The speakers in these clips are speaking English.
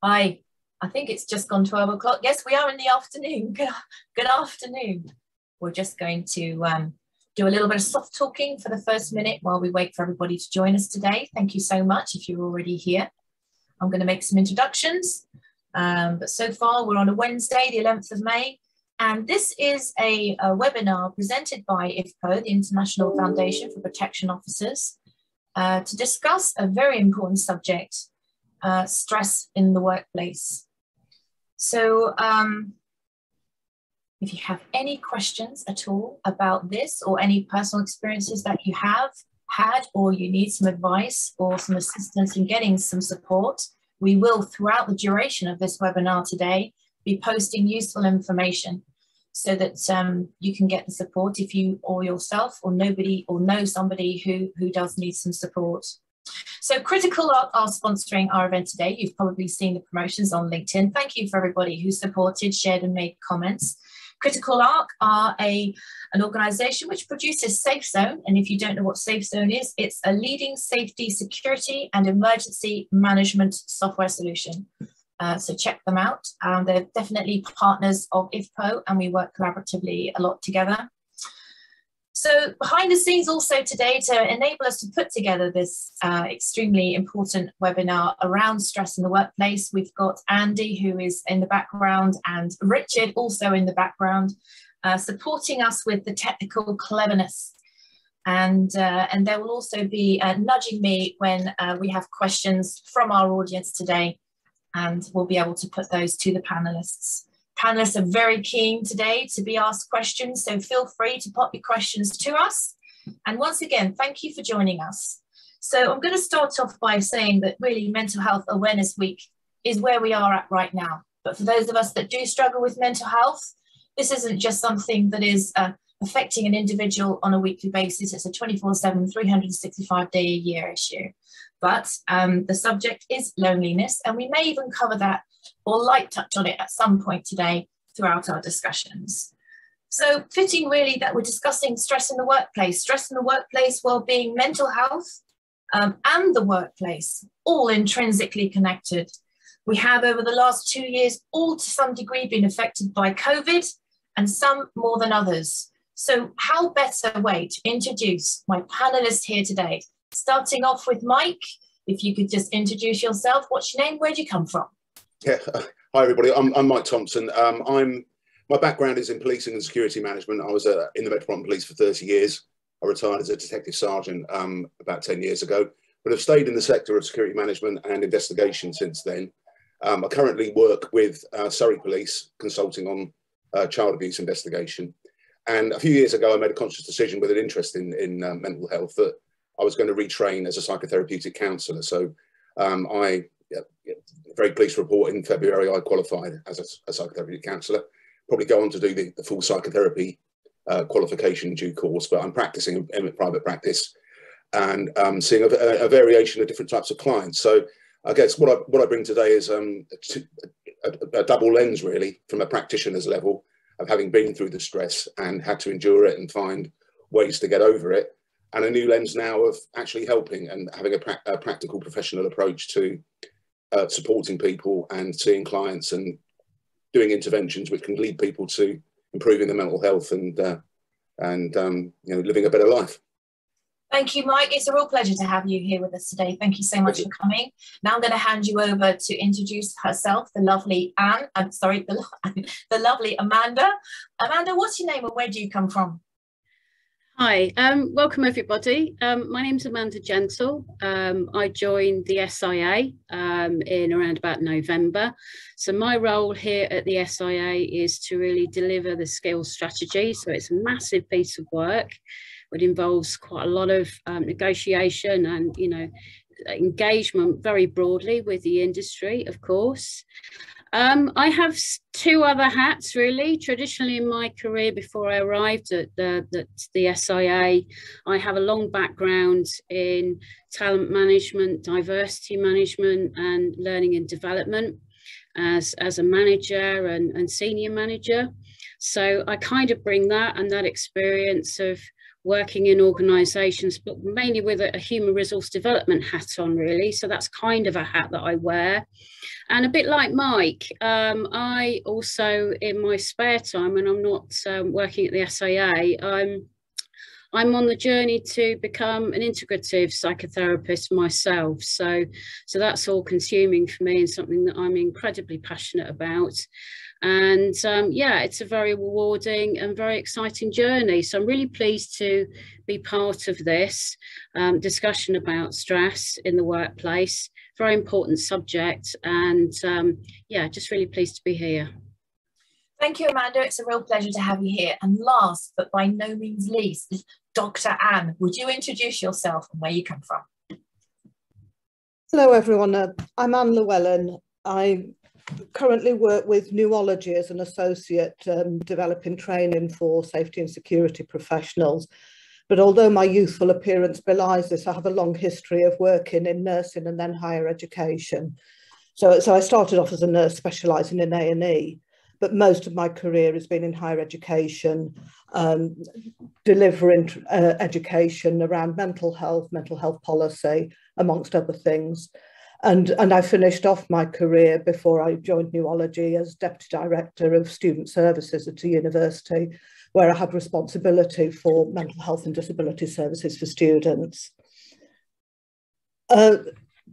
Hi, I think it's just gone 12 o'clock. Yes, we are in the afternoon. Good afternoon. We're just going to do a little bit of soft talking for the first minute while we wait for everybody to join us today. Thank you so much if you're already here. I'm going to make some introductions. But so far we're on a Wednesday, the 11th of May. And this is a webinar presented by IFPO, the International Foundation for Protection Officers, to discuss a very important subject, stress in the workplace. So if you have any questions at all about this or any personal experiences that you have had, or you need some advice or some assistance in getting some support, we will, throughout the duration of this webinar today, be posting useful information so that you can get the support if you or yourself or nobody or know somebody who does need some support. So Critical Arc are sponsoring our event today. You've probably seen the promotions on LinkedIn. Thank you for everybody who supported, shared and made comments. Critical Arc are an organisation which produces Safe Zone. And if you don't know what Safe Zone is, it's a leading safety, security and emergency management software solution. So check them out. They're definitely partners of IFPO and we work collaboratively a lot together. So behind the scenes also today, to enable us to put together this extremely important webinar around stress in the workplace, we've got Andy, who is in the background, and Richard also in the background, supporting us with the technical cleverness. And they will also be nudging me when we have questions from our audience today, and we'll be able to put those to the panelists. Panelists are very keen today to be asked questions, so feel free to pop your questions to us. And once again, thank you for joining us. So I'm going to start off by saying that really Mental Health Awareness Week is where we are at right now. But for those of us that do struggle with mental health, this isn't just something that is affecting an individual on a weekly basis. It's a 24/7, 365-day-a-year issue. But the subject is loneliness, and we may even cover that or light touch on it at some point today throughout our discussions. So fitting really that we're discussing stress in the workplace, well-being, mental health, and the workplace, all intrinsically connected. We have over the last 2 years, all to some degree been affected by COVID, and some more than others. So how better way to introduce my panelists here today? Starting off with Mike, if you could just introduce yourself. What's your name? Where do you come from? Yeah, hi everybody. I'm Mike Thompson. My background is in policing and security management. I was in the Metropolitan Police for 30 years. I retired as a detective sergeant about 10 years ago, but I've stayed in the sector of security management and investigation since then. I currently work with Surrey Police, consulting on child abuse investigation. And a few years ago, I made a conscious decision with an interest in mental health that I was going to retrain as a psychotherapeutic counsellor. So very pleased to report in February I qualified as a psychotherapeutic counsellor. Probably go on to do the full psychotherapy qualification in due course, but I'm practicing in private practice and seeing a variation of different types of clients. So I guess what I bring today is a double lens really, from a practitioner's level of having been through the stress and had to endure it and find ways to get over it, and a new lens now of actually helping and having a practical professional approach to supporting people and seeing clients and doing interventions which can lead people to improving their mental health and living a better life. Thank you, Mike. It's a real pleasure to have you here with us today. Thank you so much for coming. Now I'm going to hand you over to introduce herself, the lovely Anne. I'm sorry, the lovely Amanda. Amanda, what's your name and where do you come from? Hi, welcome everybody. My name's Amanda Gentle. I joined the SIA in around about November. So my role here at the SIA is to really deliver the skills strategy. So it's a massive piece of work. It involves quite a lot of negotiation and, engagement very broadly with the industry, of course. I have two other hats really. Traditionally in my career before I arrived at the SIA, I have a long background in talent management, diversity management and learning and development as a manager and senior manager. So I kind of bring that and that experience of working in organisations, but mainly with a human resource development hat on, really. So that's kind of a hat that I wear. And a bit like Mike, I also, in my spare time, when I'm not working at the SIA, I'm on the journey to become an integrative psychotherapist myself. So that's all consuming for me and something that I'm incredibly passionate about. And yeah, it's a very rewarding and very exciting journey. So I'm really pleased to be part of this discussion about stress in the workplace. Very important subject. And yeah, just really pleased to be here. Thank you, Amanda. It's a real pleasure to have you here. And last, but by no means least, is Dr. Anne. Would you introduce yourself and where you come from? Hello, everyone. I'm Anne Llewellyn. I currently work with Neurology as an associate, developing training for safety and security professionals. But although my youthful appearance belies this, I have a long history of working in nursing and then higher education. So I started off as a nurse specialising in A&E. But most of my career has been in higher education, delivering education around mental health policy, amongst other things. And I finished off my career before I joined Neurology as Deputy Director of Student Services at a university, where I had responsibility for mental health and disability services for students.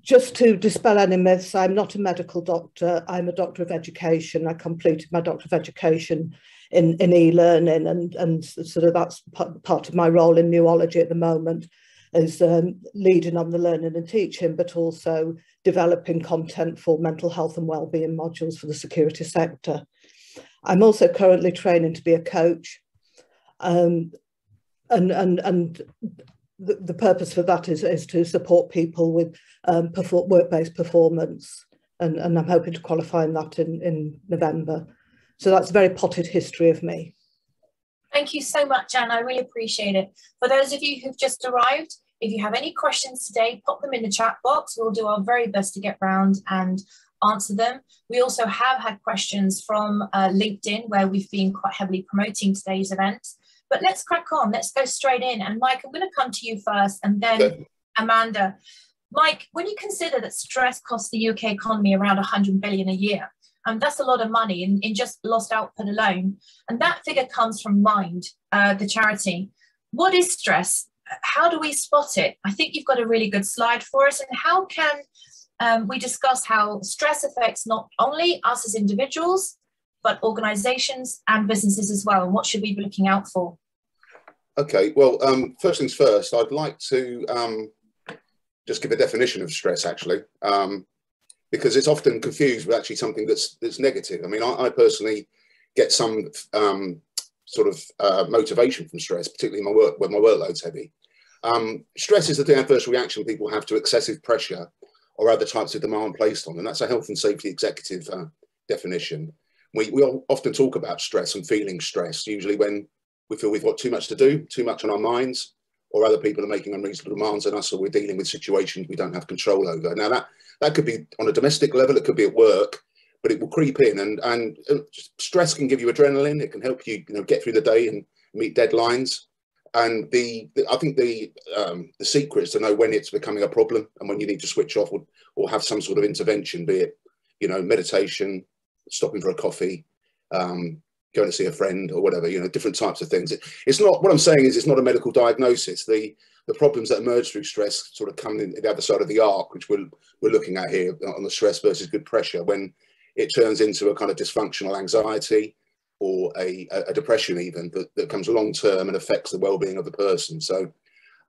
Just to dispel any myths, I'm not a medical doctor, I'm a doctor of education. I completed my doctor of education in e-learning, and sort of that's part of my role in Neurology at the moment, is leading on the learning and teaching, but also developing content for mental health and wellbeing modules for the security sector. I'm also currently training to be a coach, and the purpose for that is to support people with work-based performance, and I'm hoping to qualify in that in November. So that's a very potted history of me. Thank you so much, Anne. I really appreciate it. For those of you who've just arrived, if you have any questions today, pop them in the chat box. We'll do our very best to get round and answer them. We also have had questions from LinkedIn, where we've been quite heavily promoting today's event. But let's crack on. Let's go straight in. And Mike, I'm going to come to you first, and then Amanda. Mike, when you consider that stress costs the UK economy around 100 billion a year, that's a lot of money in just lost output alone. And that figure comes from Mind, the charity. What is stress? How do we spot it? I think you've got a really good slide for us. And how can we discuss how stress affects not only us as individuals, but organisations and businesses as well? And what should we be looking out for? Okay, well, first things first, I'd like to just give a definition of stress, actually, because it's often confused with actually something that's negative. I mean, I personally get some sort of motivation from stress, particularly in my work, when my workload's heavy. Stress is the adverse reaction people have to excessive pressure or other types of demand placed on them. That's a health and safety executive definition. We often talk about stress and feeling stress, usually when we feel we've got too much to do, too much on our minds, or other people are making unreasonable demands on us, or we're dealing with situations we don't have control over. Now, that could be on a domestic level, it could be at work, but it will creep in. And stress can give you adrenaline. It can help you, get through the day and meet deadlines. And I think the secret is to know when it's becoming a problem and when you need to switch off or have some sort of intervention, be it, meditation, stopping for a coffee, going to see a friend or whatever, different types of things. It's not, what I'm saying is it's not a medical diagnosis. The problems that emerge through stress sort of come in the other side of the arc, which we're looking at here on the stress versus good pressure, when it turns into a kind of dysfunctional anxiety or a depression even that comes long term and affects the well-being of the person. So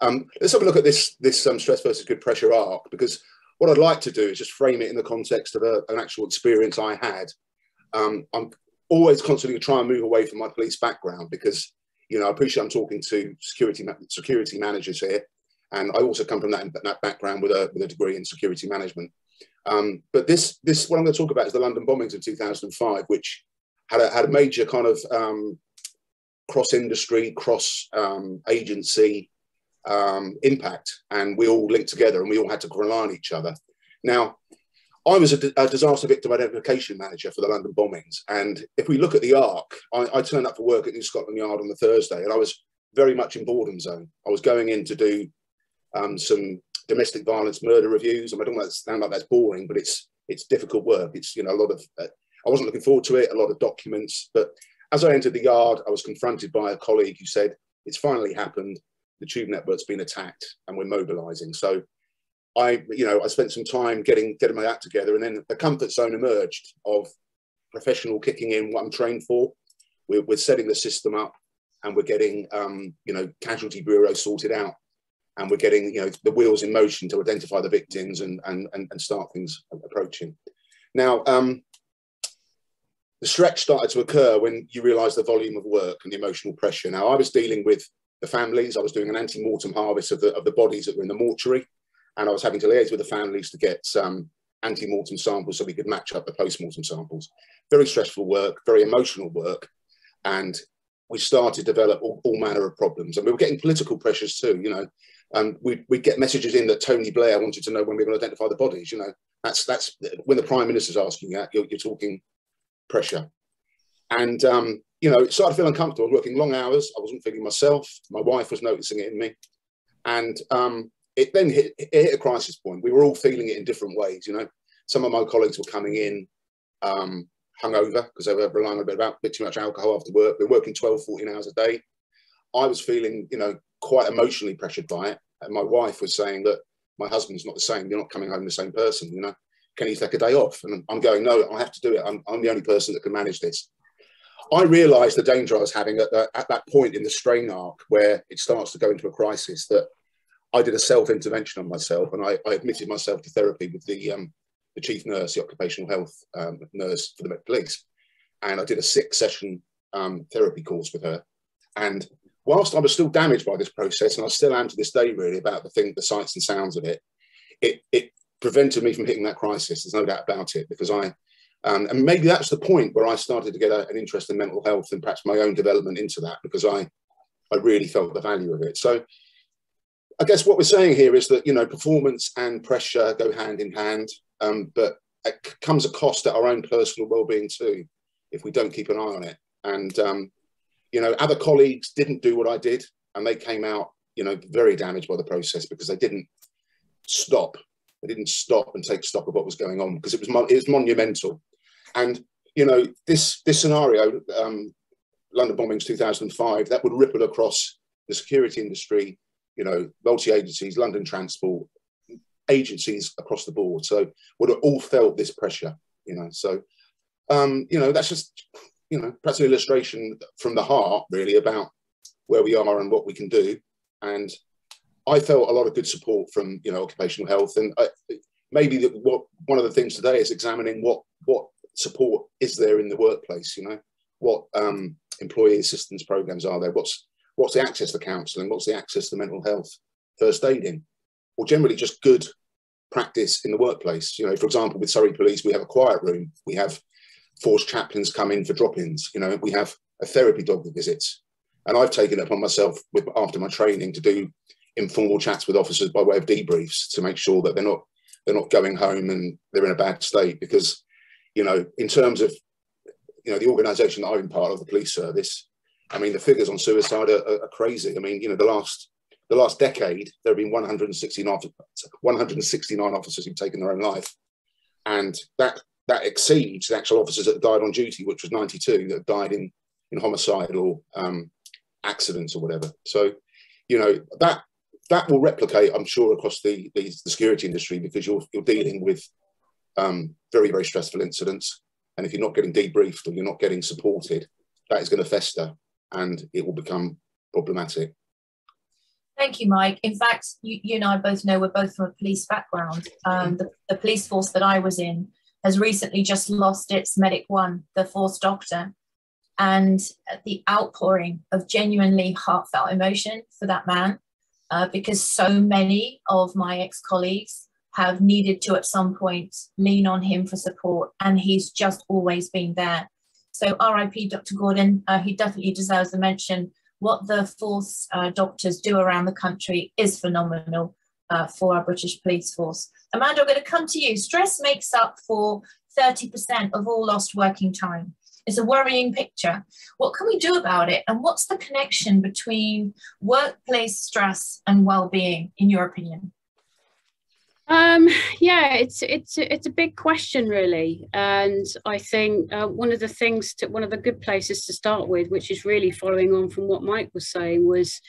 let's have a look at this stress versus good pressure arc, because what I'd like to do is just frame it in the context of an actual experience I had. I'm always constantly try and move away from my police background because, I appreciate I'm talking to security managers here, and I also come from that background with a degree in security management. But this what I'm going to talk about is the London bombings in 2005, which had a major kind of cross-industry, cross-agency impact, and we all linked together and we all had to rely on each other. Now, I was a disaster victim identification manager for the London bombings, and if we look at the arc, I turned up for work at New Scotland Yard on the Thursday, and I was very much in boredom zone. I was going in to do some domestic violence murder reviews. I don't want to sound like that's boring, but it's difficult work. It's, you know, a lot of, I wasn't looking forward to it, a lot of documents. But as I entered the yard, I was confronted by a colleague who said, it's finally happened. The tube network's been attacked and we're mobilising. So I spent some time getting my act together, and then the comfort zone emerged of professional kicking in what I'm trained for. We're setting the system up, and we're getting, casualty bureau sorted out, and we're getting, the wheels in motion to identify the victims and start things approaching. Now, the stretch started to occur when you realise the volume of work and the emotional pressure. Now, I was dealing with the families. I was doing an anti-mortem harvest of the bodies that were in the mortuary, and I was having to liaise with the families to get some anti-mortem samples so we could match up the post-mortem samples. Very stressful work, very emotional work, and we started to develop all manner of problems. And we were getting political pressures too, we'd get messages in that Tony Blair wanted to know when we were going to identify the bodies. That's when the Prime Minister's asking that, you're talking pressure. And, it started feeling uncomfortable. I was working long hours. I wasn't feeling myself. My wife was noticing it in me. And it then hit a crisis point. We were all feeling it in different ways. Some of my colleagues were coming in hungover because they were relying a bit too much alcohol after work. We were working 12, 14 hours a day. I was feeling, quite emotionally pressured by it. And my wife was saying that my husband's not the same. You're not coming home the same person. Can you take a day off? And I'm going, no, I have to do it. I'm the only person that can manage this. I realised the danger I was having at that point in the strain arc where it starts to go into a crisis, that I did a self-intervention on myself, and I admitted myself to therapy with the chief nurse, the occupational health nurse for the Met Police. And I did a 6-session therapy course with her. And whilst I was still damaged by this process, and I still am to this day really about the sights and sounds of it, it prevented me from hitting that crisis. There's no doubt about it, because and maybe that's the point where I started to get an interest in mental health and perhaps my own development into that, because I really felt the value of it. So I guess what we're saying here is that, performance and pressure go hand in hand, but it comes a cost at our own personal well-being too, if we don't keep an eye on it. And, other colleagues didn't do what I did, and they came out, very damaged by the process because they didn't stop. They didn't stop and take stock of what was going on, because it was monumental. And, this scenario, London bombings 2005, that would ripple across the security industry, multi-agencies, London Transport, agencies across the board. So would have all felt this pressure, So, that's just, perhaps an illustration from the heart, really, about where we are and what we can do. And I felt a lot of good support from, occupational health. And maybe one of the things today is examining what support is there in the workplace, what employee assistance programs are there, what's the access to counselling, what's the access to mental health, first aiding, or generally just good practice in the workplace. For example, with Surrey Police, we have a quiet room, we have force chaplains come in for drop-ins, we have a therapy dog that visits. And I've taken it upon myself after my training to do informal chats with officers by way of debriefs to make sure that they're not going home and they're in a bad state. Because, in terms of, the organisation that I'm part of, the police service, I mean, the figures on suicide are crazy. I mean, the last decade, there have been 169 officers who've taken their own life. And that exceeds the actual officers that died on duty, which was 92, that died in homicide or accidents or whatever. So, that will replicate, I'm sure, across the security industry, because you're dealing with very, very stressful incidents. And if you're not getting debriefed or you're not getting supported, that is going to fester and it will become problematic. Thank you, Mike. In fact, you and I both know we're both from a police background. The police force that I was in has recently just lost its Medic 1, the force doctor. And the outpouring of genuinely heartfelt emotion for that man, because so many of my ex-colleagues have needed to at some point lean on him for support, and he's just always been there. So RIP Dr. Gordon, he definitely deserves a mention. What the force doctors do around the country is phenomenal for our British police force. Amanda, I'm going to come to you. Stress makes up for 30% of all lost working time. It's a worrying picture. What can we do about it? And what's the connection between workplace stress and well-being, in your opinion? Yeah, it's a big question, really, and I think one of the good places to start with, which is really following on from what Mike was saying, was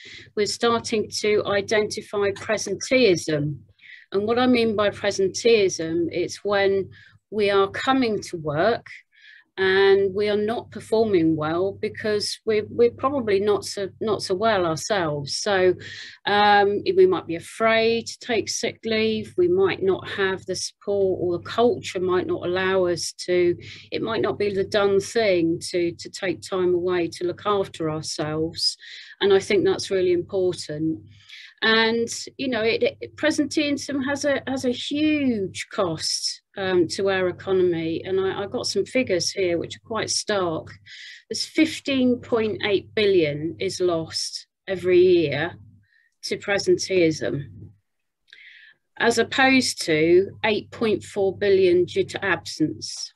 starting to identify presenteeism. And what I mean by presenteeism, it's when we are coming to work and we are not performing well because we're probably not so well ourselves. So we might be afraid to take sick leave. We might not have the support, or the culture might not allow us to. It might not be the done thing to take time away to look after ourselves. And I think that's really important. And you know, presenteeism has a huge cost to our economy, and I got some figures here which are quite stark. There's 15.8 billion is lost every year to presenteeism, as opposed to 8.4 billion due to absence.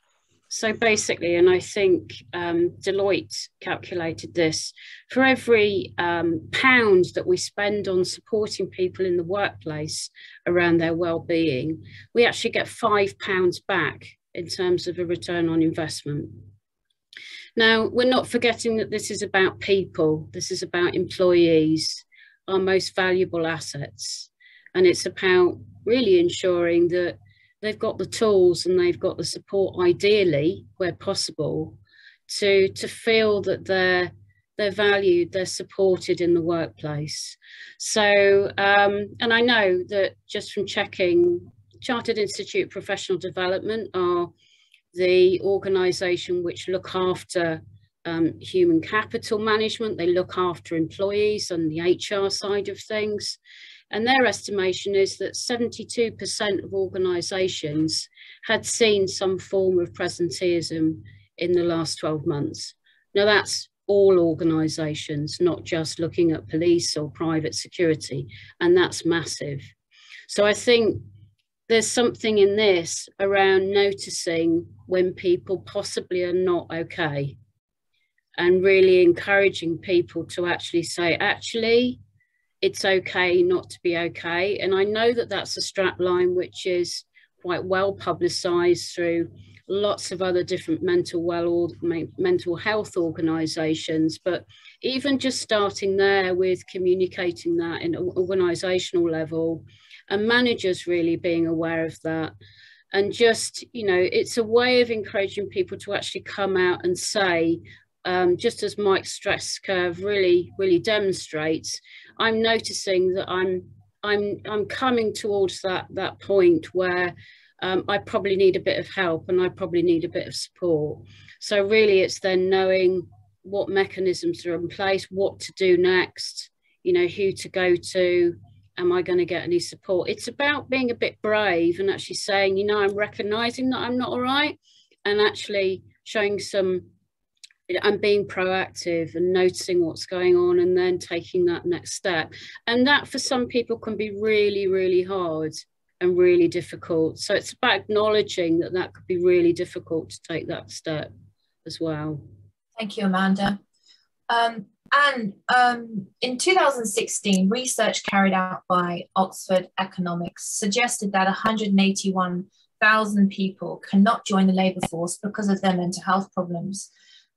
So basically, and I think Deloitte calculated this, for every pound that we spend on supporting people in the workplace around their well-being, we actually get £5 back in terms of a return on investment. Now, we're not forgetting that this is about people, this is about employees, our most valuable assets. And it's about really ensuring that they've got the tools and they've got the support, ideally, where possible, to feel that they're valued, they're supported in the workplace. So, and I know that just from checking, Chartered Institute Professional Development are the organisation which look after human capital management. They look after employees and the HR side of things. And their estimation is that 72% of organisations had seen some form of presenteeism in the last 12 months. Now, that's all organisations, not just looking at police or private security, and that's massive. So I think there's something in this around noticing when people possibly are not okay, and really encouraging people to actually say, actually, it's okay not to be okay. And I know that that's a strap line which is quite well publicised through lots of other different mental health organisations, but even just starting there with communicating that in an organisational level, and managers really being aware of that. And just, you know, it's a way of encouraging people to actually come out and say, just as Mike's stress curve really demonstrates, I'm noticing that I'm coming towards that point where I probably need a bit of help and I probably need a bit of support. So really it's then knowing what mechanisms are in place, what to do next, you know, who to go to, am I going to get any support? It's about being a bit brave and actually saying, you know, I'm recognising that I'm not all right, and actually showing some, and being proactive and noticing what's going on and then taking that next step. And that for some people can be really hard and really difficult. So it's about acknowledging that that could be really difficult to take that step as well. Thank you, Amanda. In 2016, research carried out by Oxford Economics suggested that 181,000 people cannot join the labour force because of their mental health problems.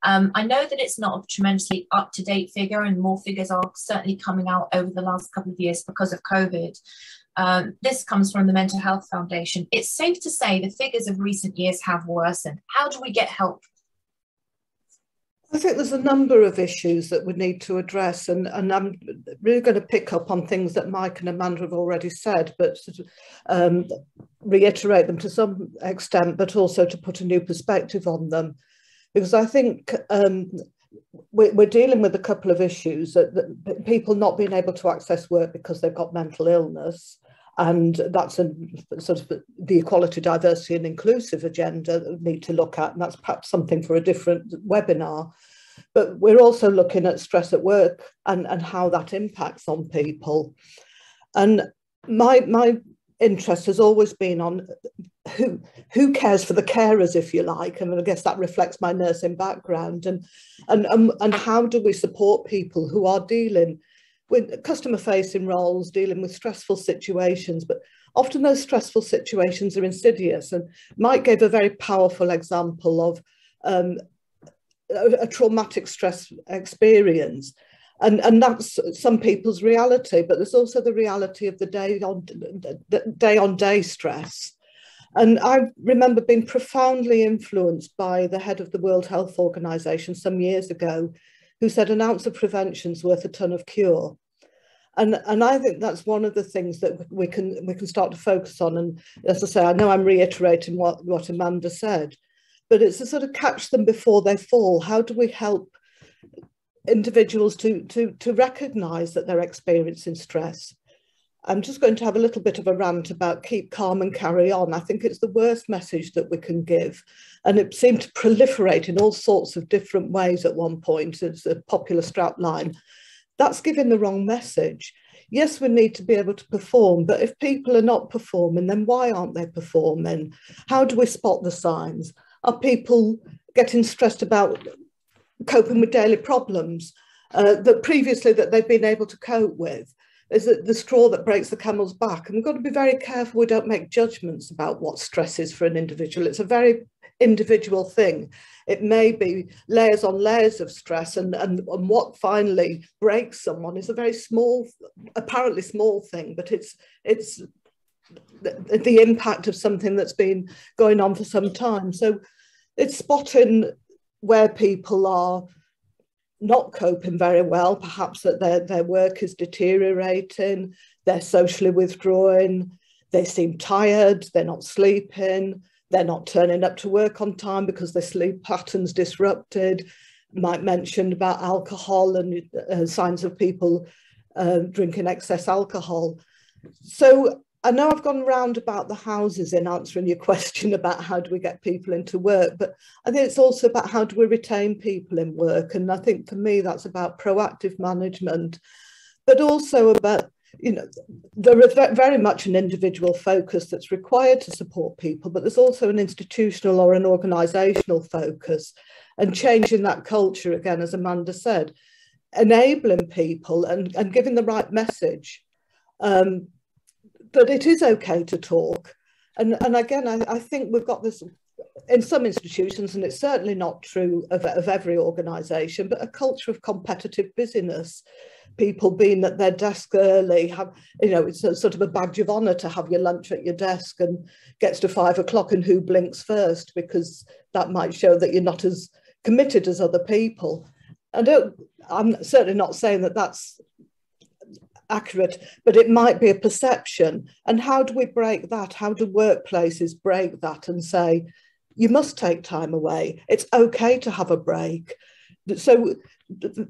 I know that it's not a tremendously up-to-date figure, and more figures are certainly coming out over the last couple of years because of COVID. This comes from the Mental Health Foundation. It's safe to say the figures of recent years have worsened. How do we get help? I think there's a number of issues that we need to address, and I'm really going to pick up on things that Mike and Amanda have already said, but reiterate them to some extent, but also to put a new perspective on them. Because I think we're dealing with a couple of issues, that people not being able to access work because they've got mental illness, and that's a sort of the equality, diversity and inclusive agenda that we need to look at, and that's perhaps something for a different webinar. But we're also looking at stress at work and how that impacts on people. And my interest has always been on who cares for the carers, if you like? I mean, I guess that reflects my nursing background. And how do we support people who are dealing with customer-facing roles, dealing with stressful situations, but often those stressful situations are insidious. And Mike gave a very powerful example of a traumatic stress experience. And that's some people's reality, but there's also the reality of the day-on-day stress. And I remember being profoundly influenced by the head of the World Health Organization some years ago, who said an ounce of prevention's worth a ton of cure. And I think that's one of the things that we can start to focus on. And as I say, I know I'm reiterating what Amanda said, but it's to sort of catch them before they fall. How do we help individuals to recognise that they're experiencing stress? I'm just going to have a little bit of a rant about keep calm and carry on. I think it's the worst message that we can give. And it seemed to proliferate in all sorts of different ways at one point. It's a popular strapline. That's giving the wrong message. Yes, we need to be able to perform, but if people are not performing, then why aren't they performing? How do we spot the signs? Are people getting stressed about coping with daily problems that previously that they've been able to cope with? Is it the straw that breaks the camel's back? And we've got to be very careful we don't make judgments about what stress is for an individual. It's a very individual thing. It may be layers on layers of stress, and what finally breaks someone is a very small, apparently small thing, but it's the impact of something that's been going on for some time. So it's spotting where people are not coping very well, perhaps that their work is deteriorating, they're socially withdrawing, they seem tired, they're not sleeping, they're not turning up to work on time because their sleep pattern's disrupted. Mike mentioned about alcohol and signs of people drinking excess alcohol. So I know I've gone round about the houses in answering your question about how do we get people into work, but I think it's also about how do we retain people in work. And I think for me, that's about proactive management, but also about, you know, there is very much an individual focus that's required to support people, but there's also an institutional or an organisational focus, and changing that culture, again, as Amanda said, enabling people and giving the right message. But it is okay to talk. And again, I think we've got this in some institutions, and it's certainly not true of every organisation, but a culture of competitive busyness. People being at their desk early, have, you know, it's a sort of a badge of honour to have your lunch at your desk, and gets to 5 o'clock and who blinks first, because that might show that you're not as committed as other people. I'm certainly not saying that that's accurate, but it might be a perception. And how do we break that? How do workplaces break that and say, you must take time away, it's okay to have a break? So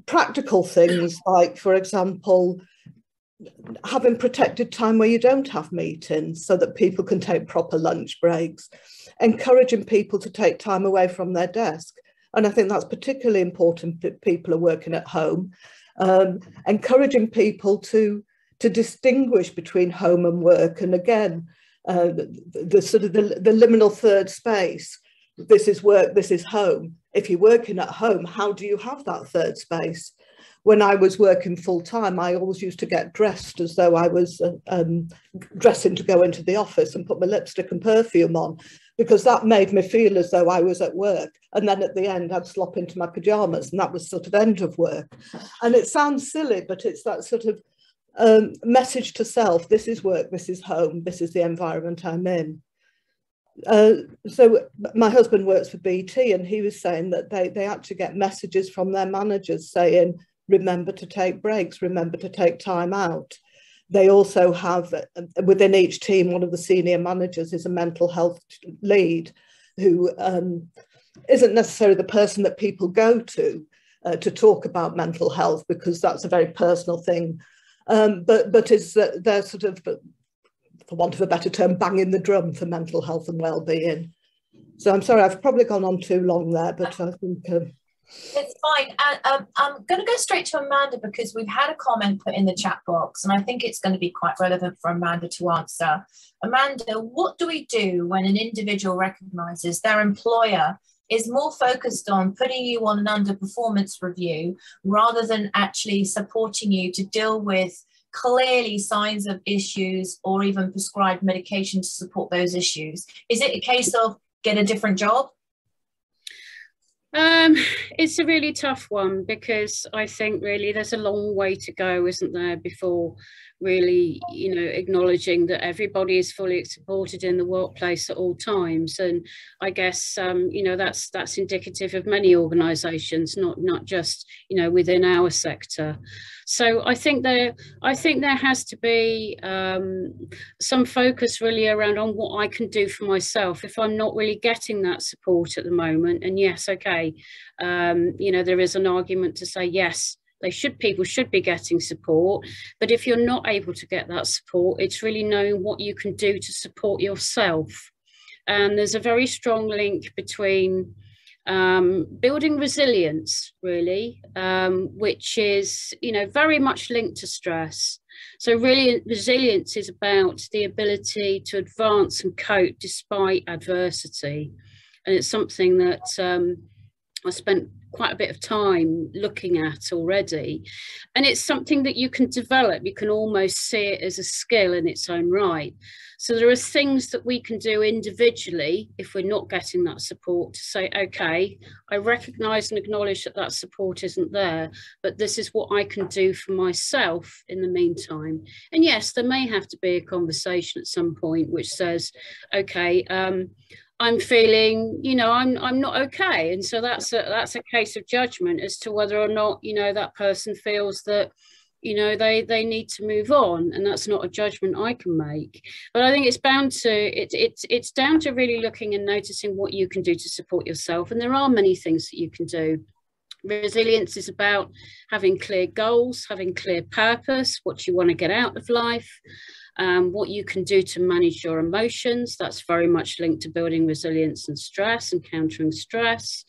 practical things like, for example, having protected time where you don't have meetings so that people can take proper lunch breaks, encouraging people to take time away from their desk. And I think that's particularly important if people are working at home. Encouraging people to distinguish between home and work. And again, the sort of the liminal third space. This is work, this is home. If you're working at home, how do you have that third space? When I was working full time, I always used to get dressed as though I was dressing to go into the office and put my lipstick and perfume on, because that made me feel as though I was at work. And then at the end, I'd slop into my pajamas, and that was sort of end of work. And it sounds silly, but it's that sort of message to self. This is work, this is home, this is the environment I'm in. So my husband works for BT, and he was saying that they actually get messages from their managers saying, remember to take breaks, remember to take time out. They also have, within each team, one of the senior managers is a mental health lead, who isn't necessarily the person that people go to talk about mental health, because that's a very personal thing, but is they're sort of, for want of a better term, banging the drum for mental health and well-being. So I'm sorry, I've probably gone on too long there, but I think... It's fine. And I'm going to go straight to Amanda because we've had a comment put in the chat box and I think it's going to be quite relevant for Amanda to answer. Amanda, what do we do when an individual recognises their employer is more focused on putting you on an underperformance review rather than actually supporting you to deal with clearly signs of issues or even prescribed medication to support those issues? Is it a case of get a different job? It's a really tough one because I think really there's a long way to go, isn't there, before really, you know, acknowledging that everybody is fully supported in the workplace at all times. And I guess, you know, that's indicative of many organisations, not just, you know, within our sector. So I think there has to be some focus really around on what I can do for myself if I'm not really getting that support at the moment. And yes, okay, you know, there is an argument to say yes, people should be getting support, but if you're not able to get that support, it's really knowing what you can do to support yourself. And there's a very strong link between building resilience, really, which is, you know, very much linked to stress. So really, resilience is about the ability to advance and cope despite adversity. And it's something that I spent quite a bit of time looking at already. And it's something that you can develop. You can almost see it as a skill in its own right. So there are things that we can do individually if we're not getting that support to say, okay, I recognise and acknowledge that that support isn't there, but this is what I can do for myself in the meantime. And yes, there may have to be a conversation at some point which says, okay, I'm feeling, you know, I'm not okay. And so that's a case of judgment as to whether or not, you know, that person feels that, you know, they need to move on, and that's not a judgment I can make. But I think it's it's down to really looking and noticing what you can do to support yourself. And there are many things that you can do. Resilience is about having clear goals, having clear purpose, what you want to get out of life. What you can do to manage your emotions. That's very much linked to building resilience and stress and countering stress.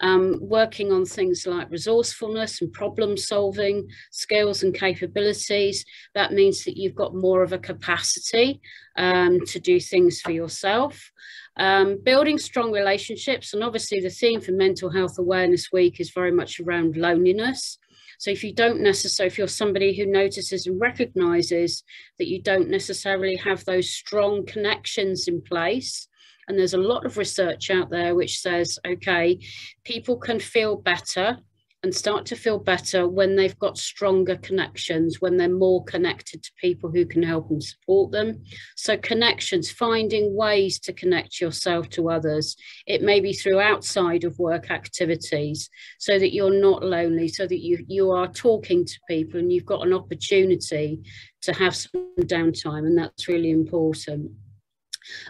Working on things like resourcefulness and problem solving skills and capabilities. That means that you've got more of a capacity to do things for yourself. Building strong relationships, and obviously the theme for Mental Health Awareness Week is very much around loneliness. So if you're somebody who notices and recognises that you don't necessarily have those strong connections in place, and there's a lot of research out there which says, okay, people can feel better and start to feel better when they've got stronger connections, when they're more connected to people who can help and support them. So connections, finding ways to connect yourself to others. It may be through outside of work activities so that you're not lonely, so that you are talking to people and you've got an opportunity to have some downtime, and that's really important.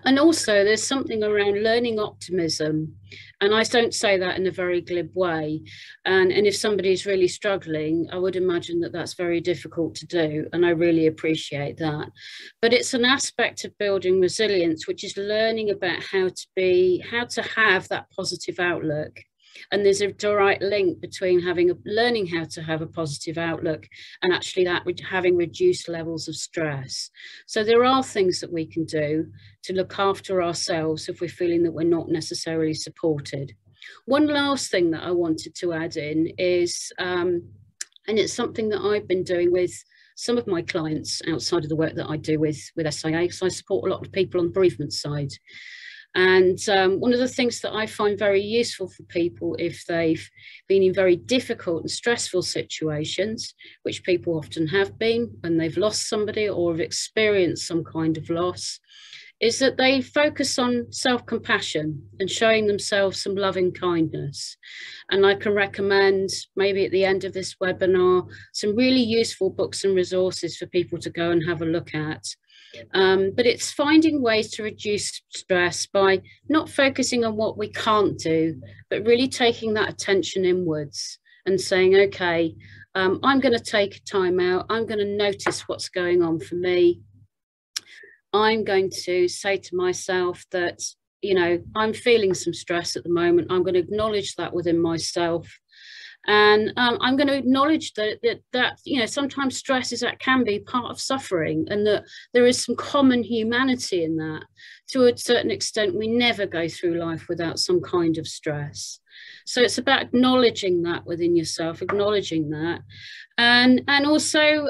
And also there's something around learning optimism, and I don't say that in a very glib way, and if somebody's really struggling, I would imagine that that's very difficult to do, and I really appreciate that. But it's an aspect of building resilience which is learning about how to have that positive outlook. And there's a direct link between learning how to have a positive outlook and actually having reduced levels of stress. So there are things that we can do to look after ourselves if we're feeling that we're not necessarily supported. One last thing that I wanted to add in is, and it's something that I've been doing with some of my clients outside of the work that I do with SIA, because I support a lot of people on the bereavement side. And one of the things that I find very useful for people if they've been in very difficult and stressful situations, which people often have been when they've lost somebody or have experienced some kind of loss, is that they focus on self-compassion and showing themselves some loving kindness. And I can recommend, maybe at the end of this webinar, some really useful books and resources for people to go and have a look at. But it's finding ways to reduce stress by not focusing on what we can't do, but really taking that attention inwards and saying, okay, I'm going to take time out. I'm going to notice what's going on for me. I'm going to say to myself that, you know, I'm feeling some stress at the moment. I'm going to acknowledge that within myself. And I'm going to acknowledge that you know, sometimes stress can be part of suffering, and that there is some common humanity in that. To a certain extent, we never go through life without some kind of stress. So it's about acknowledging that within yourself, acknowledging that, and also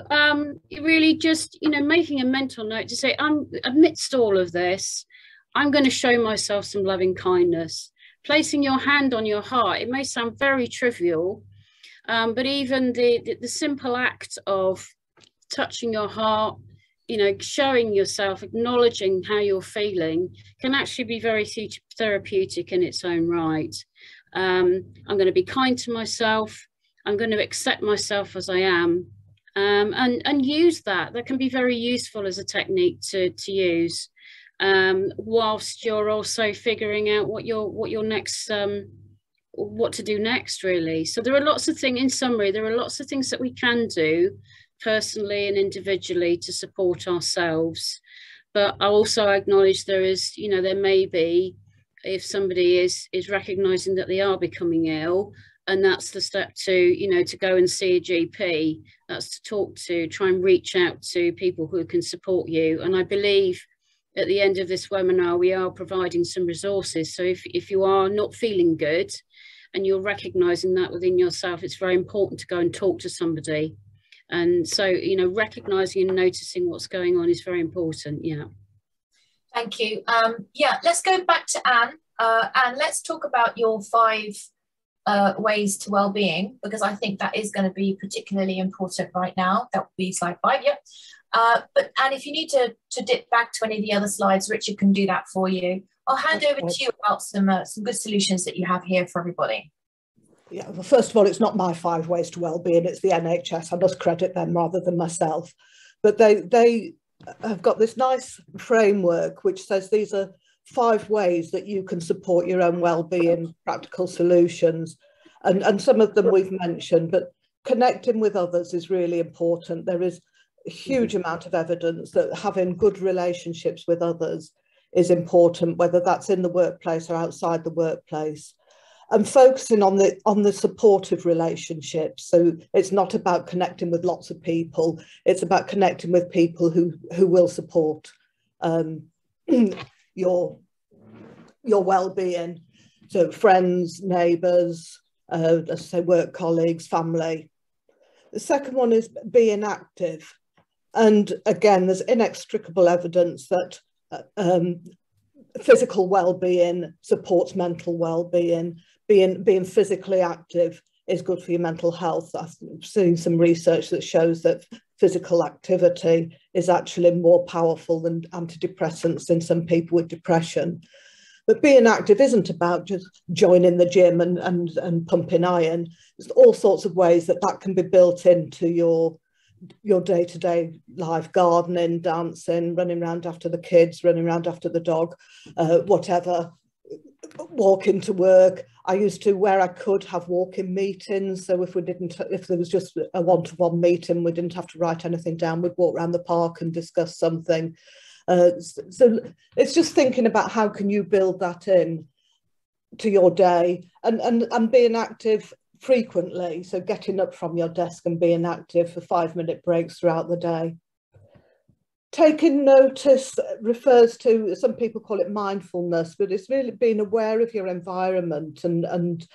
really just, you know, making a mental note to say, amidst all of this, I'm going to show myself some loving kindness. Placing your hand on your heart, it may sound very trivial, but even the simple act of touching your heart, you know, showing yourself, acknowledging how you're feeling, can actually be very therapeutic in its own right. I'm going to be kind to myself. I'm going to accept myself as I am, and use that. That can be very useful as a technique to use. Whilst you're also figuring out what your next what to do next, really. So there are lots of things, in summary, there are lots of things that we can do personally and individually to support ourselves. But I also acknowledge there is, you know, there may be, if somebody is recognizing that they are becoming ill, and that's the step to, you know, to go and see a GP, that's to try and reach out to people who can support you. And I believe at the end of this webinar, we are providing some resources. So if you are not feeling good and you're recognizing that within yourself, it's very important to go and talk to somebody. And so, you know, recognizing and noticing what's going on is very important. Yeah. Thank you. Yeah, let's go back to Anne. And let's talk about your 5 ways to well-being, because I think that is going to be particularly important right now. That would be slide 5, yeah. And if you need to dip back to any of the other slides, Richard can do that for you. I'll hand over to you about some good solutions that you have here for everybody. Yeah, well, first of all, it's not my 5 ways to well-being, it's the NHS. I must credit them rather than myself. But they have got this nice framework which says these are 5 ways that you can support your own well-being, practical solutions. And some of them we've mentioned, but connecting with others is really important. There is a huge amount of evidence that having good relationships with others is important, whether that's in the workplace or outside the workplace, and focusing on the supportive relationships. So it's not about connecting with lots of people, it's about connecting with people who will support your well-being. So friends, neighbours, as I say, work colleagues, family. The second one is being active. And again, there's inextricable evidence that physical well-being supports mental well-being. Being physically active is good for your mental health. I've seen some research that shows that physical activity is actually more powerful than antidepressants in some people with depression. But being active isn't about just joining the gym and pumping iron. There's all sorts of ways that can be built into your day-to-day life: gardening, dancing, running around after the kids, running around after the dog, whatever, walking to work. I used to, where I could, have walking meetings. So if there was just a one-to-one meeting, we didn't have to write anything down. We'd walk around the park and discuss something. So it's just thinking about how can you build that in to your day, and being active frequently. So getting up from your desk and being active for 5-minute breaks throughout the day. Taking notice refers to, some people call it mindfulness, but it's really being aware of your environment and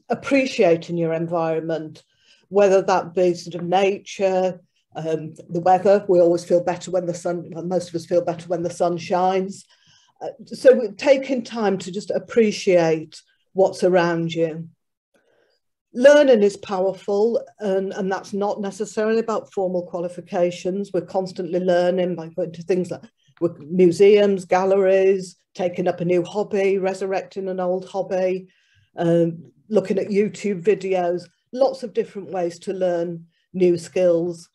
appreciating your environment, whether that be sort of nature, the weather. We always feel better when the sun, most of us feel better when the sun shines. So taking time to just appreciate what's around you. Learning is powerful, and that's not necessarily about formal qualifications. We're constantly learning by going to things like museums, galleries, taking up a new hobby, resurrecting an old hobby, looking at YouTube videos, lots of different ways to learn new skills.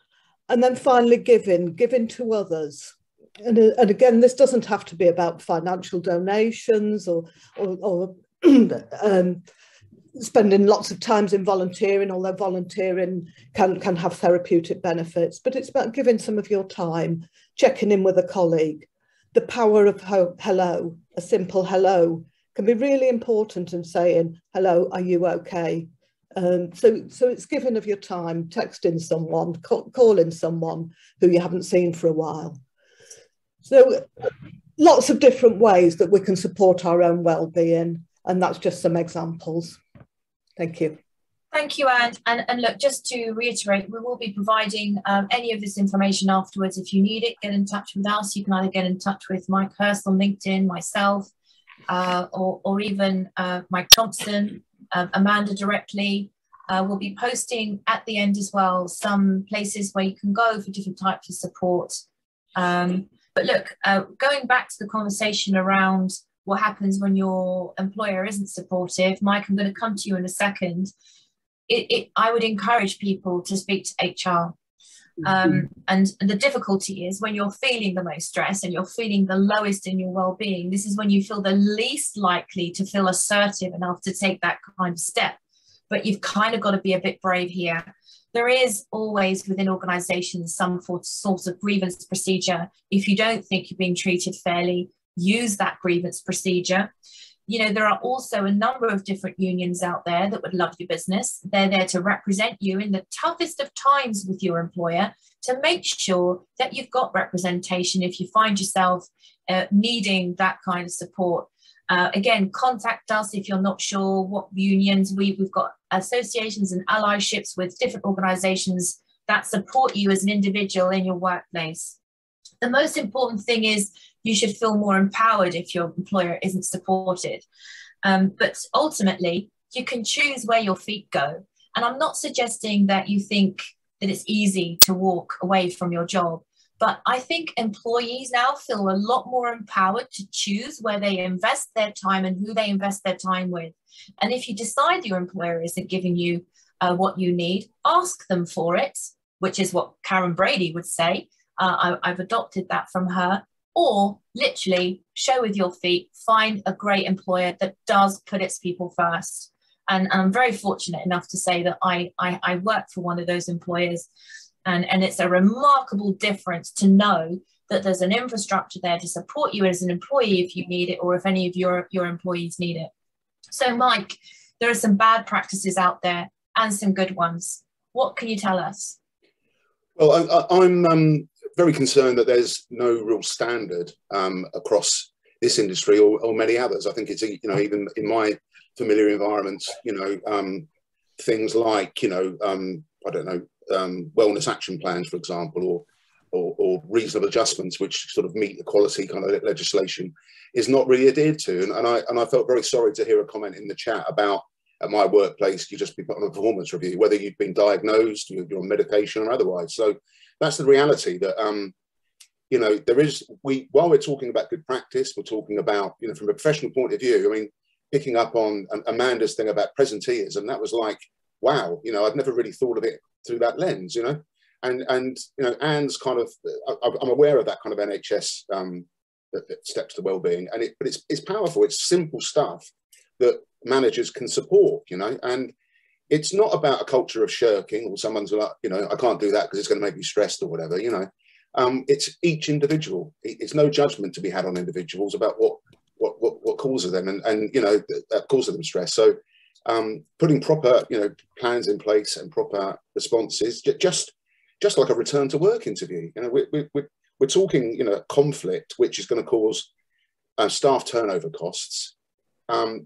And then finally, giving to others. And again, this doesn't have to be about financial donations or spending lots of times in volunteering, although volunteering can have therapeutic benefits, but it's about giving some of your time, checking in with a colleague. The power of hello, a simple hello, can be really important in saying, hello, are you okay? So it's giving of your time, texting someone, calling someone who you haven't seen for a while. So lots of different ways that we can support our own well-being, and that's just some examples. Thank you. Thank you, Anne. And look, just to reiterate, we will be providing any of this information afterwards. If you need it, get in touch with us. You can either get in touch with Mike Hurst on LinkedIn, myself, or even Mike Thompson, Amanda directly. We'll be posting at the end as well some places where you can go for different types of support. But look, going back to the conversation around what happens when your employer isn't supportive, Mike, I'm going to come to you in a second. I would encourage people to speak to HR. And the difficulty is when you're feeling the most stress and you're feeling the lowest in your well-being, this is when you feel the least likely to feel assertive enough to take that kind of step. But you've kind of got to be a bit brave here. There is always within organizations some sort of grievance procedure. If you don't think you're being treated fairly, use that grievance procedure. You know, there are also a number of different unions out there that would love your business. They're there to represent you in the toughest of times with your employer to make sure that you've got representation if you find yourself needing that kind of support. Again, contact us if you're not sure what unions. We've got associations and allyships with different organizations that support you as an individual in your workplace. The most important thing is you should feel more empowered if your employer isn't supported. But ultimately, you can choose where your feet go. And I'm not suggesting that you think that it's easy to walk away from your job. But I think employees now feel a lot more empowered to choose where they invest their time and who they invest their time with. And if you decide your employer isn't giving you what you need, ask them for it, which is what Karen Brady would say. I've adopted that from her. Or literally show with your feet, find a great employer that does put its people first. And I'm very fortunate enough to say that I work for one of those employers. And it's a remarkable difference to know that there's an infrastructure there to support you as an employee if you need it, or if any of your employees need it. So, Mike, there are some bad practices out there and some good ones. What can you tell us? Well, I'm very concerned that there's no real standard across this industry or many others. I think it's, you know, even in my familiar environments, you know, things like, you know, I don't know, wellness action plans, for example, or reasonable adjustments which sort of meet equality kind of legislation is not really adhered to. And I felt very sorry to hear a comment in the chat about at my workplace, you just be put on a performance review, whether you've been diagnosed, you're on medication or otherwise. So that's the reality that, you know, there is, while we're talking about good practice, we're talking about, you know, from a professional point of view, I mean, picking up on Amanda's thing about presenteeism, that was like, wow, you know, I'd never really thought of it through that lens, you know, and you know, Anne's kind of, I'm aware of that kind of NHS that steps to well-being, and but it's powerful. It's simple stuff that managers can support, you know, and it's not about a culture of shirking or someone's like, you know, I can't do that because it's going to make me stressed or whatever, you know. It's each individual. It's no judgment to be had on individuals about what causes them and you know, that causes them stress. So putting proper, you know, plans in place and proper responses, just like a return to work interview. You know, we're talking, you know, conflict, which is going to cause staff turnover costs.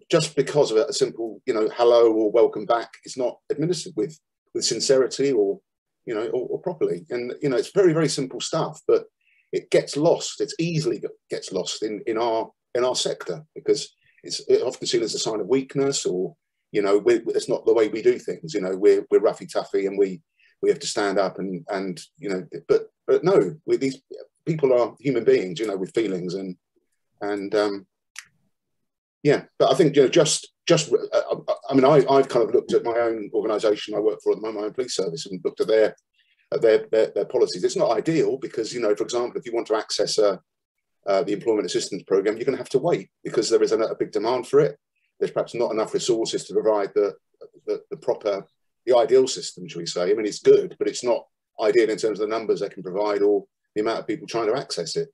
Just because of a simple, you know, hello or welcome back is not administered with sincerity or, you know, or properly. And, you know, it's very, very simple stuff, but it gets lost. It's easily gets lost in our sector because it's often seen as a sign of weakness, or, you know, it's not the way we do things. You know, we're roughy toughy and we have to stand up and you know, but no, these people are human beings, you know, with feelings and yeah. But I think, you know, I mean, I've kind of looked at my own organisation I work for at the moment, my own police service, and looked at their policies. It's not ideal because, you know, for example, if you want to access the employment assistance programme, you're going to have to wait because there is a big demand for it. There's perhaps not enough resources to provide the ideal system, shall we say. I mean, it's good, but it's not ideal in terms of the numbers they can provide or the amount of people trying to access it.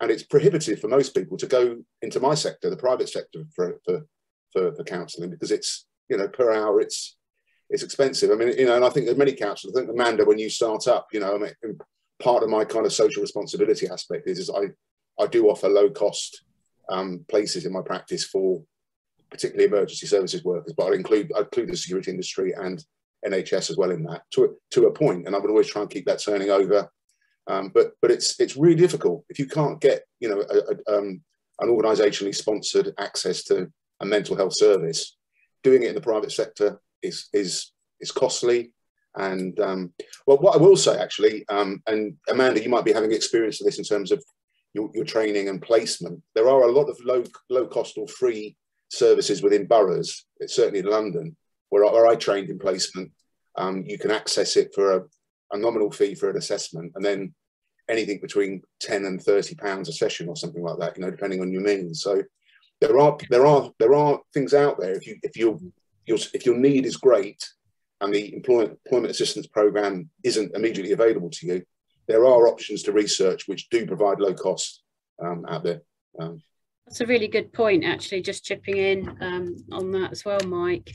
And it's prohibitive for most people to go into my sector, the private sector, for counselling, because it's, you know, per hour, it's it's expensive. I mean, you know, and I think there's many counsellors. I think, Amanda, when you start up, you know, I mean, part of my kind of social responsibility aspect is I do offer low cost places in my practice for particularly emergency services workers, but I include the security industry and NHS as well in that to a point, and I would always try and keep that turning over. But it's really difficult if you can't get, you know, an organisationally sponsored access to a mental health service. Doing it in the private sector is costly. And well, what I will say actually, and Amanda, you might be having experience of this in terms of your training and placement. There are a lot of low cost or free services within boroughs, certainly in London, where I trained in placement. You can access it for a nominal fee for an assessment, and then anything between £10 and £30 a session or something like that, you know, depending on your means. So there are things out there. If your need is great and the employment assistance program isn't immediately available to you, there are options to research which do provide low cost out there. That's a really good point, actually, just chipping in on that as well, Mike.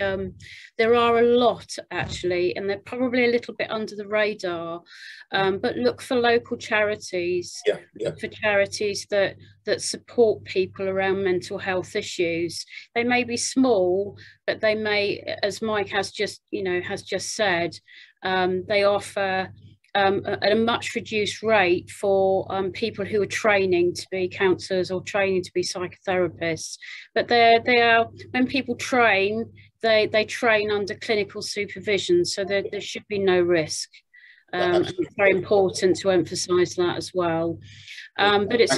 There are a lot, actually, and they're probably a little bit under the radar, but look for local charities, look for charities that support people around mental health issues. They may be small, but they may, as Mike has just said, they offer at a much reduced rate for people who are training to be counsellors or training to be psychotherapists. But they are, when people train, they train under clinical supervision, so there should be no risk. It's very important to emphasise that as well. But it's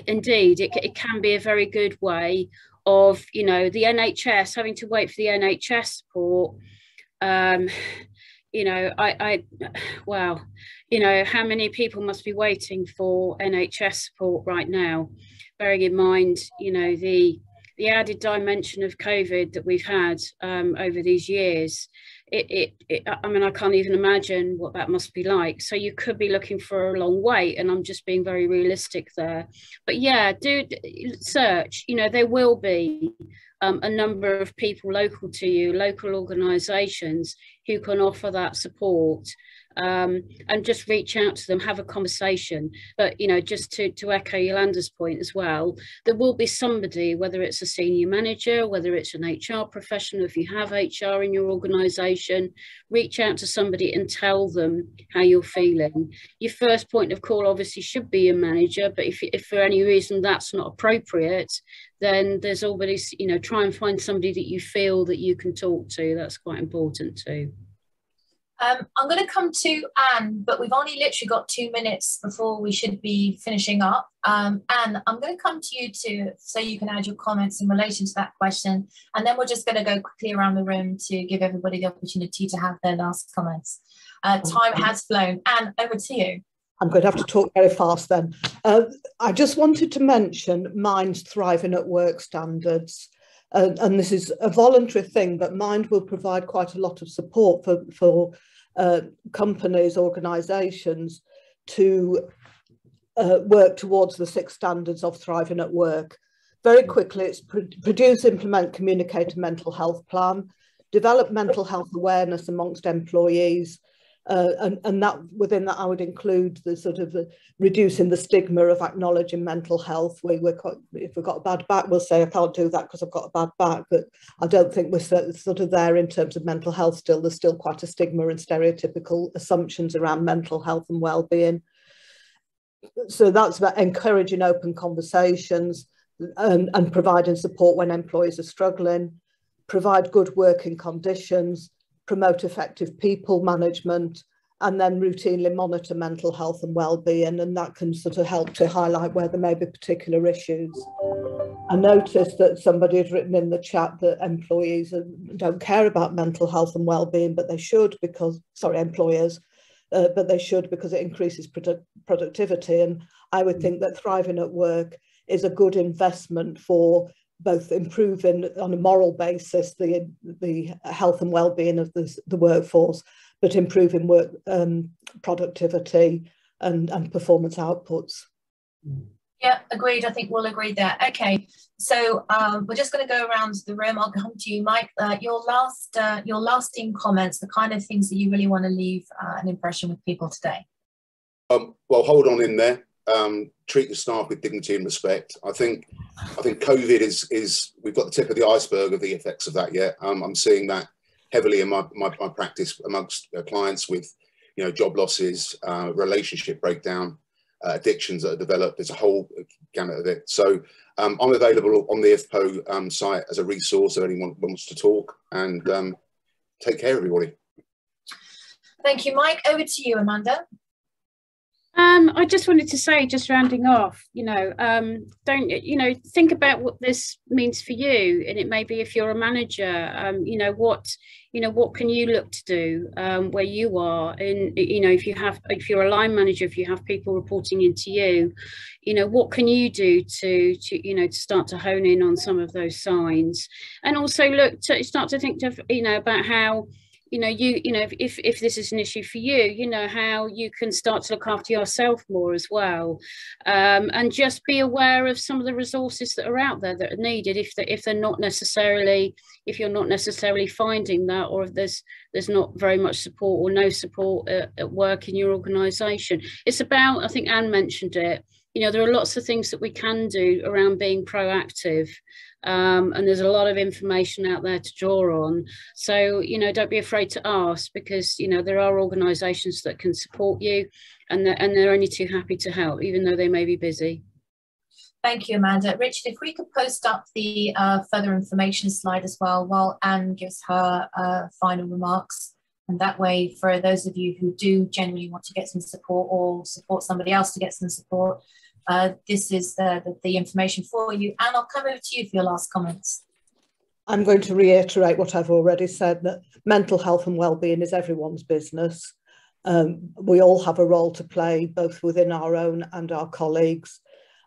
indeed, it can be a very good way of, you know, the NHS having to wait for the NHS support. You know, wow, you know, how many people must be waiting for NHS support right now, bearing in mind, you know, the added dimension of COVID that we've had over these years. I mean, I can't even imagine what that must be like. So you could be looking for a long wait, and I'm just being very realistic there. But yeah, do search, you know, there will be a number of people local to you, local organisations who can offer that support, and just reach out to them, have a conversation. But, you know, just to echo Yolanda's point as well, there will be somebody, whether it's a senior manager, whether it's an HR professional, if you have HR in your organisation, reach out to somebody and tell them how you're feeling. Your first point of call obviously should be your manager, but if for any reason that's not appropriate, then there's always, you know, try and find somebody that you feel that you can talk to. That's quite important too. I'm going to come to Anne, but we've only literally got 2 minutes before we should be finishing up. Anne, I'm going to come to you so you can add your comments in relation to that question, and then we're just going to go quickly around the room to give everybody the opportunity to have their last comments. Time has flown. Anne, over to you. I'm going to have to talk very fast then. I just wanted to mention Mind's Thriving at Work standards. And this is a voluntary thing, but Mind will provide quite a lot of support for companies, organisations to work towards the 6 standards of thriving at work. Very quickly, it's produce, implement, communicate a mental health plan, develop mental health awareness amongst employees, and that within that I would include the sort of reducing the stigma of acknowledging mental health. If we've got a bad back, we'll say I can't do that because I've got a bad back, but I don't think we're sort of there in terms of mental health still. There's still quite a stigma and stereotypical assumptions around mental health and well-being. So that's about encouraging open conversations and providing support when employees are struggling, provide good working conditions, promote effective people management, and then routinely monitor mental health and well-being, and that can sort of help to highlight where there may be particular issues. I noticed that somebody had written in the chat that employees don't care about mental health and well-being, but they should because, employers, but they should because it increases productivity. And I would think that thriving at work is a good investment for both improving on a moral basis the health and well-being of the workforce, but improving work productivity and performance outputs. Yeah, agreed. I think we'll agree there. Okay, so we're just going to go around the room. I'll come to you, Mike. Your lasting comments, the kind of things that you really want to leave an impression with people today. Well, hold on in there. Treat your staff with dignity and respect. I think COVID is we've got the tip of the iceberg of the effects of that yet. I'm seeing that heavily in my practice amongst clients with, you know, job losses, relationship breakdown, addictions that are developed. There's a whole gamut of it. So I'm available on the IFPO site as a resource if anyone wants to talk, and take care, everybody. Thank you, Mike. Over to you, Amanda. I just wanted to say, just rounding off, you know, think about what this means for you. And it may be, if you're a manager, what can you look to do where you are? And, you know, if you're a line manager, if you have people reporting into you, you know, what can you do to start to hone in on some of those signs, and also start to think about how, if this is an issue for you, you know, how you can start to look after yourself more as well, and just be aware of some of the resources that are out there that are needed if you're not necessarily finding that, or if there's not very much support or no support at work in your organisation. It's about, I think Anne mentioned it, you know, there are lots of things that we can do around being proactive. And there's a lot of information out there to draw on. So, you know, don't be afraid to ask, because, you know, there are organisations that can support you, and they're only too happy to help, even though they may be busy. Thank you, Amanda. Richard, if we could post up the further information slide as well while Anne gives her final remarks. And that way, for those of you who do genuinely want to get some support or support somebody else to get some support, this is the information for you. And I'll come over to you for your last comments. I'm going to reiterate what I've already said, that mental health and well-being is everyone's business. We all have a role to play, both within our own and our colleagues.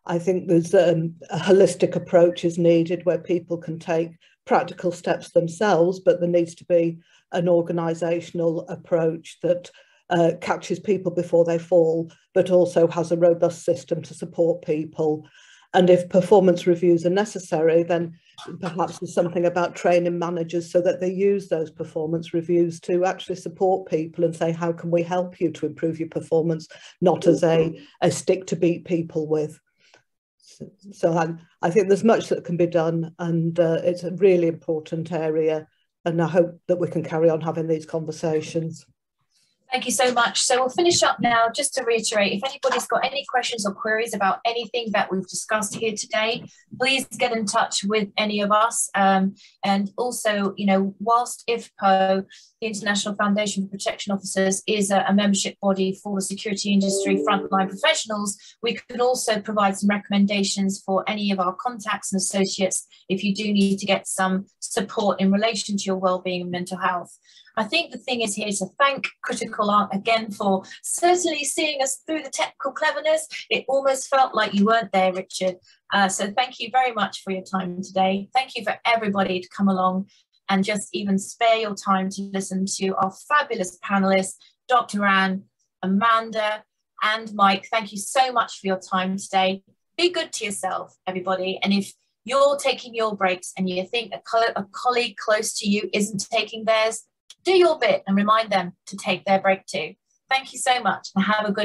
I think there's a holistic approach is needed, where people can take practical steps themselves, but there needs to be an organisational approach that catches people before they fall, but also has a robust system to support people. And if performance reviews are necessary, then perhaps there's something about training managers so that they use those performance reviews to actually support people and say, how can we help you to improve your performance, not as a stick to beat people with. So I think there's much that can be done, and it's a really important area, and I hope that we can carry on having these conversations. Thank you so much. So we'll finish up now. Just to reiterate, if anybody's got any questions or queries about anything that we've discussed here today, please get in touch with any of us. And also, you know, whilst IFPO, the International Foundation for Protection Officers, is a membership body for the security industry frontline professionals, we can also provide some recommendations for any of our contacts and associates if you do need to get some support in relation to your wellbeing and mental health. I think the thing is here to thank Critical Art again for certainly seeing us through the technical cleverness. It almost felt like you weren't there, Richard. So thank you very much for your time today. Thank you for everybody to come along and just even spare your time to listen to our fabulous panelists, Dr. Anne, Amanda, and Mike. Thank you so much for your time today. Be good to yourself, everybody. And if you're taking your breaks and you think a colleague close to you isn't taking theirs, do your bit and remind them to take their break too. Thank you so much, and have a good